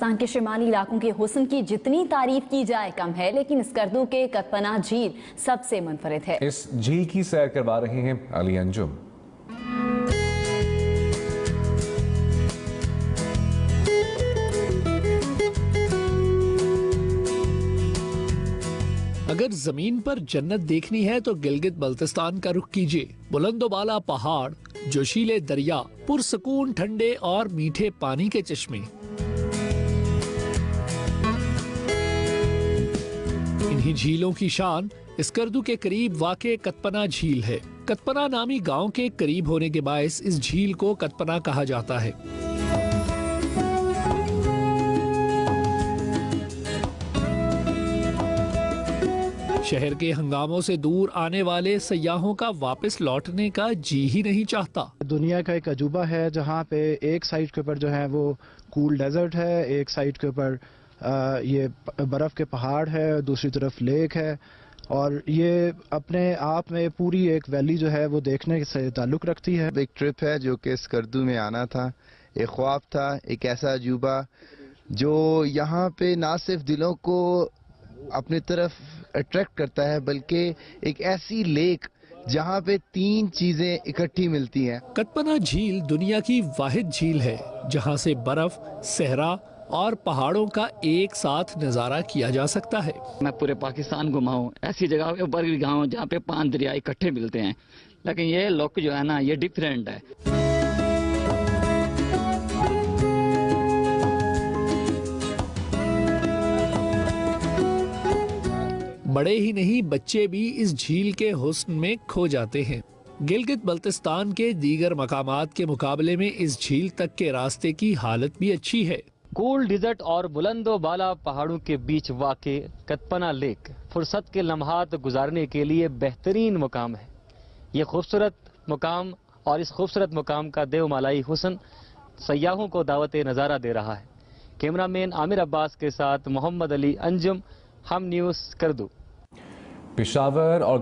बल्तिस्तान के शिमाली इलाकों के हुस्न की जितनी तारीफ की जाए कम है, लेकिन स्कर्दू के कतपना झील सबसे मुनफरिद है। इस झील की सैर करवा रहे हैं अली अंजुम। अगर जमीन पर जन्नत देखनी है तो गिलगित बल्तिस्तान का रुख कीजिए। बुलंदोबाला पहाड़, जोशीले दरिया, पुरसकून ठंडे और मीठे पानी के चश्मे। इन्हीं झीलों की शान स्कर्दू के करीब वाक़े कतपना झील है। कतपना नामी गांव के करीब होने के बायस इस झील को कतपना कहा जाता है। शहर के हंगामों से दूर आने वाले सयाहों का वापस लौटने का जी ही नहीं चाहता। दुनिया का एक अजूबा है जहाँ पे एक साइड के ऊपर जो है वो कूल डेजर्ट है, एक साइड के ऊपर ये बर्फ के पहाड़ है, दूसरी तरफ लेक है, और ये अपने आप में पूरी एक वैली जो है वो देखने से ताल्लुक रखती है। एक ट्रिप है जो कि स्कर्दू में आना था, एक ख्वाब था, एक ऐसा अजूबा जो यहाँ पे ना सिर्फ दिलों को अपनी तरफ अट्रैक्ट करता है बल्कि एक ऐसी लेक जहाँ पे तीन चीजें इकट्ठी मिलती हैं। कतपना झील दुनिया की वाहिद झील है जहाँ से बर्फ, सहरा और पहाड़ों का एक साथ नजारा किया जा सकता है। मैं पूरे पाकिस्तान घुमा हूँ, ऐसी जगह के ऊपर भी गया हूँ जहाँ पे 5 दरिया इकट्ठे मिलते हैं, लेकिन ये लुक जो है ना ये डिफरेंट है। बड़े ही नहीं बच्चे भी इस झील के हुस्न में खो जाते हैं। गिलगित बल्तिस्तान के दीगर मकामात के मुकाबले में इस झील तक के रास्ते की हालत भी अच्छी है। कूल डिजर्ट और बुलंदोबाला पहाड़ों के बीच वाक़े कतपना लेक फुर्सत के लम्हात गुजारने के लिए बेहतरीन मुकाम है। ये खूबसूरत मुकाम और इस खूबसूरत मुकाम का देवमालाई हुस्न सयाहों को दावत नज़ारा दे रहा है। कैमरामैन आमिर अब्बास के साथ मोहम्मद अली अंजुम, हम न्यूज़ स्कर्दू। पेशावर और